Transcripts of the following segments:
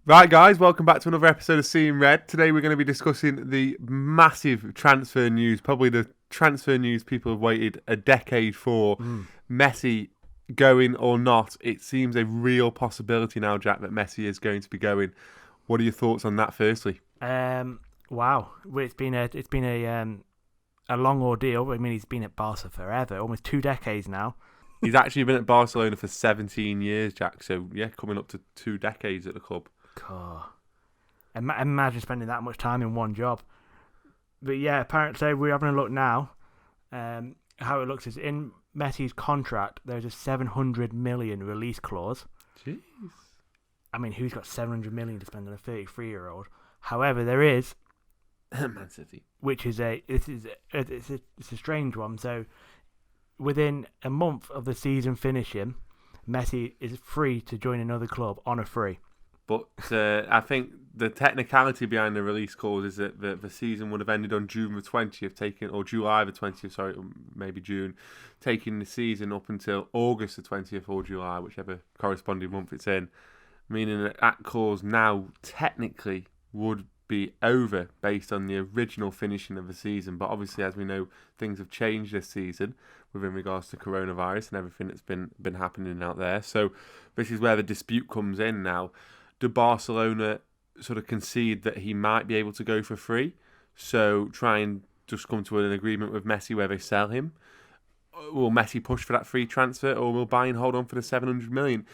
Right, guys, welcome back to another episode of Seeing Red. Today we're going to be discussing the massive transfer news, probably the transfer news people have waited a decade for. Messi going or not, it seems a real possibility now, Jack, that Messi is going to be going. What are your thoughts on that, firstly? Wow, well, it's been a long ordeal. I mean, he's been at Barca forever, almost 2 decades now. He's actually been at Barcelona for 17 years, Jack. So, yeah, coming up to 2 decades at the club. God. Imagine spending that much time in one job. But yeah, apparently we're having a look now. How it looks is in Messi's contract, there's a 700 million release clause. Jeez. I mean, who's got 700 million to spend on a 33-year-old? However, there is Man City, which is it's a strange one. So within a month of the season finishing, Messi is free to join another club on a free. But I think the technicality behind the release clause is that the season would have ended on June the 20th, or July the 20th, sorry, or maybe June, taking the season up until August the 20th or July, whichever corresponding month it's in, meaning that clause now technically would be over based on the original finishing of the season. But obviously, as we know, things have changed this season within regards to coronavirus and everything that's been happening out there. So this is where the dispute comes in now. Do Barcelona sort of concede that he might be able to go for free? So try and just come to an agreement with Messi where they sell him? Will Messi push for that free transfer, or will Bayern hold on for the 700 million?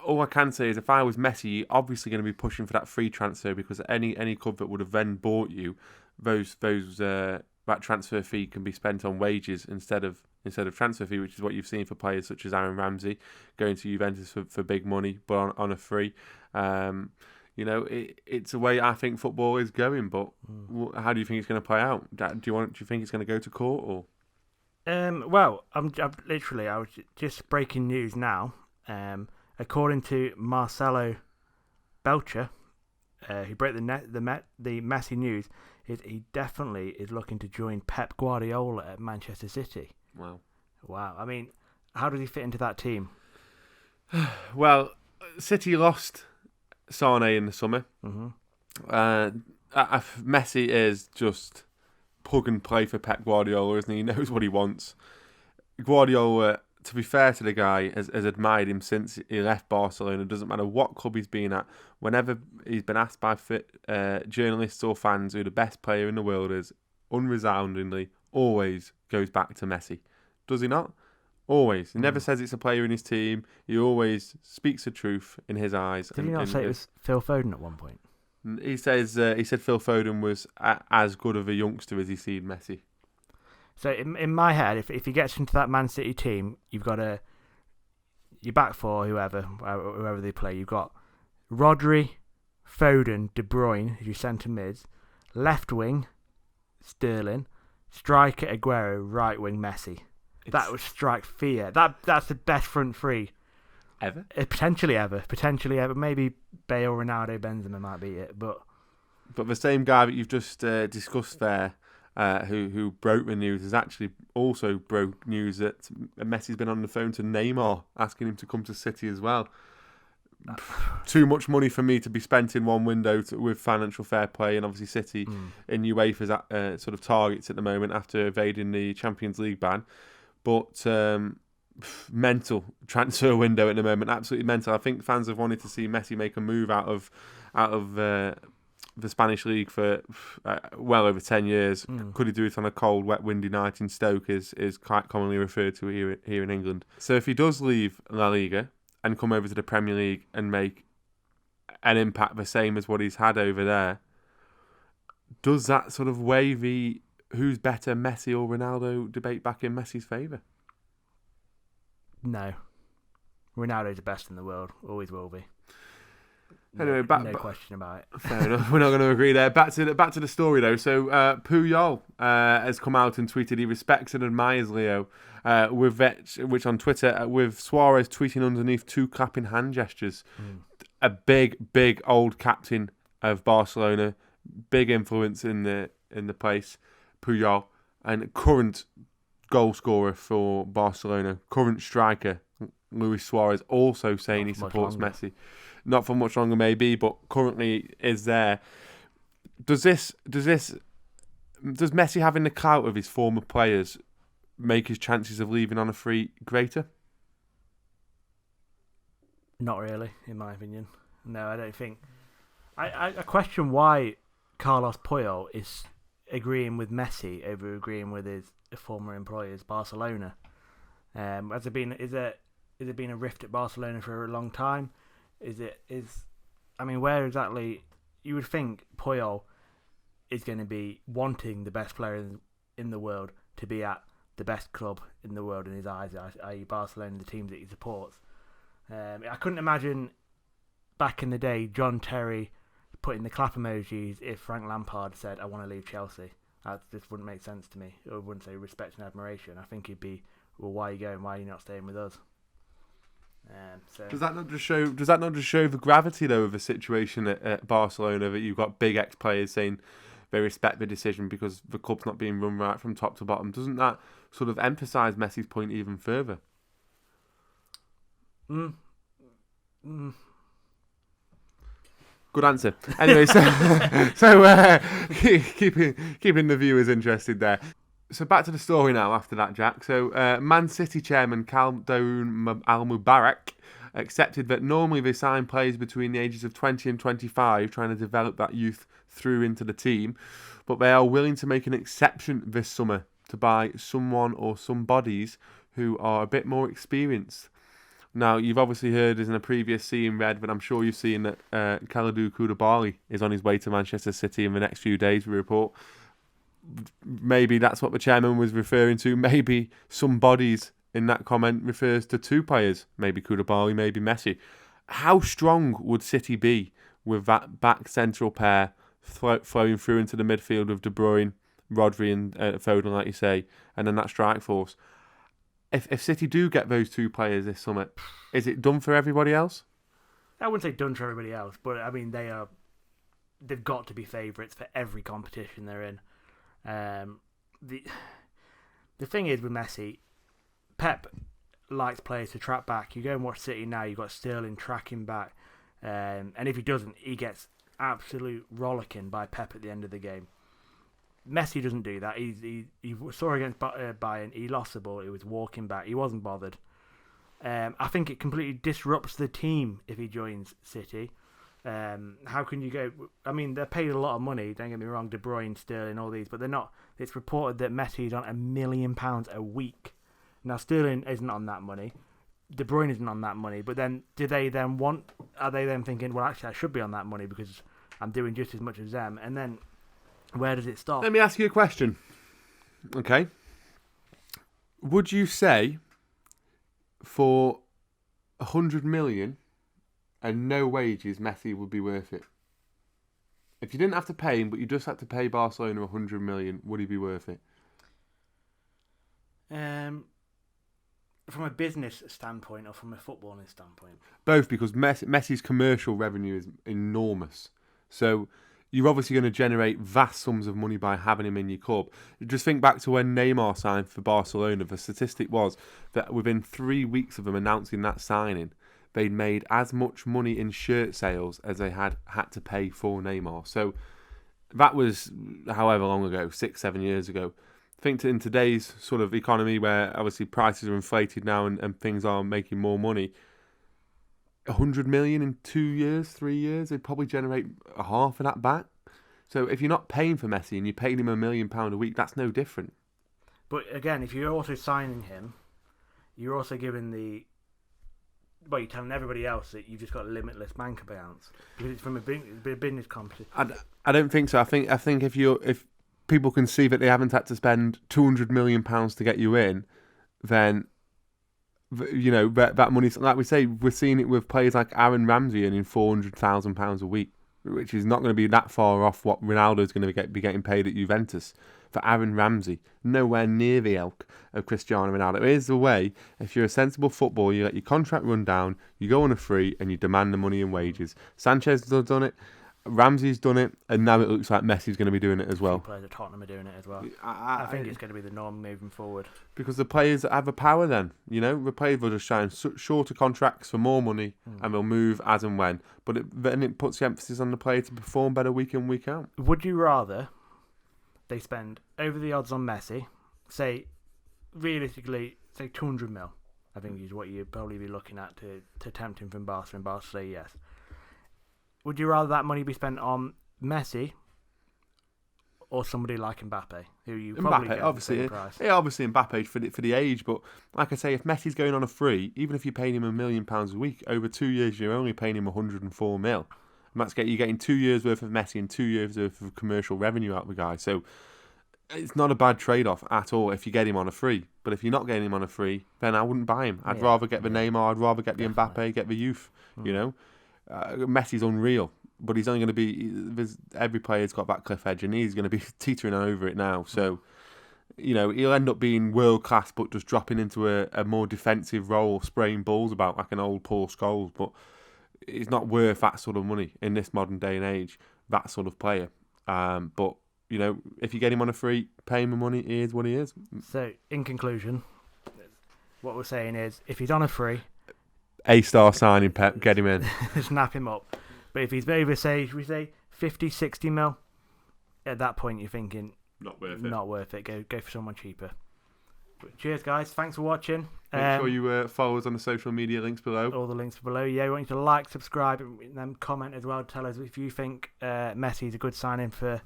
All I can say is if I was Messi, you're obviously going to be pushing for that free transfer, because any club that would have then bought you, that transfer fee can be spent on wages instead of transfer fee, which is what you've seen for players such as Aaron Ramsey going to Juventus for big money, but on a free. It's a way I think football is going. But how do you think it's going to play out? Do you think it's going to go to court or? Well, I'm literally. I was just breaking news now. According to Marcelo Belcher, who broke the Messi news, he definitely is looking to join Pep Guardiola at Manchester City. Wow. I mean, how does he fit into that team? Well, City lost Sane in the summer. Messi is just plug and play for Pep Guardiola, isn't he? He knows what he wants. Guardiola, to be fair to the guy, has admired him since he left Barcelona. It doesn't matter what club he's been at. Whenever he's been asked by journalists or fans who the best player in the world is, unresoundingly, always goes back to Messi. Does he not? Always. He never says it's a player in his team. He always speaks the truth in his eyes. Did he not say it was Phil Foden at one point? He said Phil Foden was as good of a youngster as he's seen Messi. So in my head, if he gets into that Man City team, you've got your back four, whoever they play. You've got Rodri, Foden, De Bruyne, who's centre mids, left wing, Sterling, striker Aguero, right wing Messi. That would strike fear. That's the best front three ever. Potentially ever. Maybe Bale, Ronaldo, Benzema might be it, but the same guy that you've just discussed there, who broke the news, has actually also broke news that Messi's been on the phone to Neymar asking him to come to City as well. Too much money for me to be spent in one window with financial fair play, and obviously City in UEFA's sort of targets at the moment after evading the Champions League ban. But mental transfer window at the moment, absolutely mental. I think fans have wanted to see Messi make a move out of the Spanish league for well over 10 years. Could he do it on a cold, wet, windy night in Stoke is quite commonly referred to here in England. So if he does leave La Liga and come over to the Premier League and make an impact the same as what he's had over there, does that sort of weigh the who's better, Messi or Ronaldo debate back in Messi's favour? No. Ronaldo's the best in the world. Always will be. Anyway, no question about it. Fair enough. We're not going to agree there. Back to the story though. So Puyol has come out and tweeted he respects and admires Leo, which on Twitter with Suarez tweeting underneath 2 clapping hand gestures. A big old captain of Barcelona, big influence in the place. Puyol, and current goal scorer for Barcelona, current striker Luis Suarez also saying Not he for much supports longer. Messi. Not for much longer, maybe, but currently is there. Does Messi having the clout of his former players make his chances of leaving on a free greater? Not really, in my opinion. No, I don't think. I question why Carlos Puyol is agreeing with Messi over agreeing with his former employers, Barcelona. Has there been a rift at Barcelona for a long time? Where exactly? You would think Puyol is going to be wanting the best player in the world to be at the best club in the world in his eyes, i.e. Barcelona, the team that he supports. I couldn't imagine back in the day John Terry putting the clap emojis if Frank Lampard said, "I want to leave Chelsea." That just wouldn't make sense to me. I wouldn't say respect and admiration. I think he'd be, well, why are you going? Why are you not staying with us? Does that not just show the gravity though of the situation at Barcelona, that you've got big ex-players saying they respect the decision because the club's not being run right from top to bottom? Doesn't that sort of emphasise Messi's point even further? Good answer. Anyway, keeping the viewers interested there. So back to the story now after that, Jack. So Man City chairman Khaldoon Al-Mubarak accepted that normally they sign players between the ages of 20 and 25, trying to develop that youth through into the team, but they are willing to make an exception this summer to buy someone or some bodies who are a bit more experienced. Now, you've obviously heard, as in a previous scene, read, but I'm sure you've seen that Kalidou Koulibaly is on his way to Manchester City in the next few days, we report. Maybe that's what the chairman was referring to. Maybe some bodies in that comment refers to two players, maybe Koulibaly, maybe Messi. How strong would City be with that back central pair flowing through into the midfield of De Bruyne, Rodri and Foden, like you say, and then that strike force? If City do get those two players this summer, is it done for everybody else? I wouldn't say done for everybody else, but I mean they've got to be favourites for every competition they're in. The thing is with Messi, Pep likes players to track back. You go and watch City now, you've got Sterling tracking back, and if he doesn't, he gets absolute rollicking by Pep at the end of the game. Messi doesn't do that. He saw against Bayern, he lost the ball, he was walking back, he wasn't bothered. I think it completely disrupts the team if he joins City. How can you go? I mean, they're paid a lot of money, don't get me wrong, De Bruyne, Sterling, all these, but they're not. It's reported that Messi is on £1 million a week. Now, Sterling isn't on that money. De Bruyne isn't on that money, but then are they then thinking, well, actually, I should be on that money because I'm doing just as much as them? And then where does it stop? Let me ask you a question. Okay. Would you say for 100 million and no wages, Messi would be worth it? If you didn't have to pay him, but you just had to pay Barcelona 100 million, would he be worth it? From a business standpoint or from a footballing standpoint? Both, because Messi's commercial revenue is enormous. So you're obviously going to generate vast sums of money by having him in your club. Just think back to when Neymar signed for Barcelona. The statistic was that within 3 weeks of them announcing that signing, they'd made as much money in shirt sales as they had to pay for Neymar. So that was however long ago, 6-7 years ago. I think in today's sort of economy where obviously prices are inflated now and things are making more money, 100 million in 2 years, 3 years, they'd probably generate half of that back. So if you're not paying for Messi and you're paying him £1 million a week, that's no different. But again, if you're also signing him, you're also giving you're telling everybody else that you've just got a limitless bank accounts because it's from a business competition. I don't think so. I think if people can see that they haven't had to spend £200 million to get you in, then that money, like we say, we're seeing it with players like Aaron Ramsey earning £400,000 a week, which is not going to be that far off what Ronaldo's going to be getting paid at Juventus. For Aaron Ramsey, nowhere near the ilk of Cristiano Ronaldo. It is the way, if you're a sensible footballer, you let your contract run down, you go on a free, and you demand the money and wages. Sanchez has done it. Ramsey's done it, and now it looks like Messi's going to be doing it as well. Players at Tottenham are doing it as well. I think it's going to be the norm moving forward. Because the players have the power then, the players will just sign shorter contracts for more money and they'll move as and when. But then it puts the emphasis on the player to perform better week in, week out. Would you rather they spend over the odds on Messi, say, realistically, say 200 mil, I think is what you'd probably be looking at to tempt him from Barca, and Barca say yes. Would you rather that money be spent on Messi or somebody like Mbappe, who you probably get obviously, the same price? Yeah, obviously Mbappe for the age, but like I say, if Messi's going on a free, even if you're paying him £1 million a week, over 2 years you're only paying him 104 mil. And you're getting 2 years worth of Messi and 2 years worth of commercial revenue out of the guy. So it's not a bad trade-off at all if you get him on a free. But if you're not getting him on a free, then I wouldn't buy him. I'd rather get the Neymar, I'd rather get the Mbappe, get the youth, Messi's unreal, but he's only going to be. Every player's got that cliff edge, and he's going to be teetering over it now. So, he'll end up being world class, but just dropping into a more defensive role, spraying balls about like an old Paul Scholes. But it's not worth that sort of money in this modern day and age. That sort of player. But if you get him on a free, pay him the money. He is what he is. So, in conclusion, what we're saying is, if he's on a free, A-star signing, Pep, get him in. Snap him up. But if he's over, should we say 50, 60 mil, at that point you're thinking, not worth it. Not worth it. Go for someone cheaper. But cheers, guys. Thanks for watching. Make sure you follow us on the social media links below. All the links below. Yeah, we want you to like, subscribe, and then comment as well. Tell us if you think Messi is a good signing for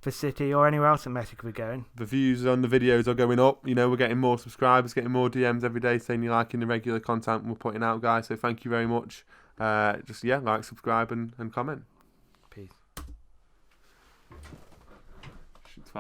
City or anywhere else that Messi could be going. The views on the videos are going up. We're getting more subscribers, getting more DMs every day saying you're liking the regular content we're putting out, guys. So thank you very much. Like, subscribe, and comment.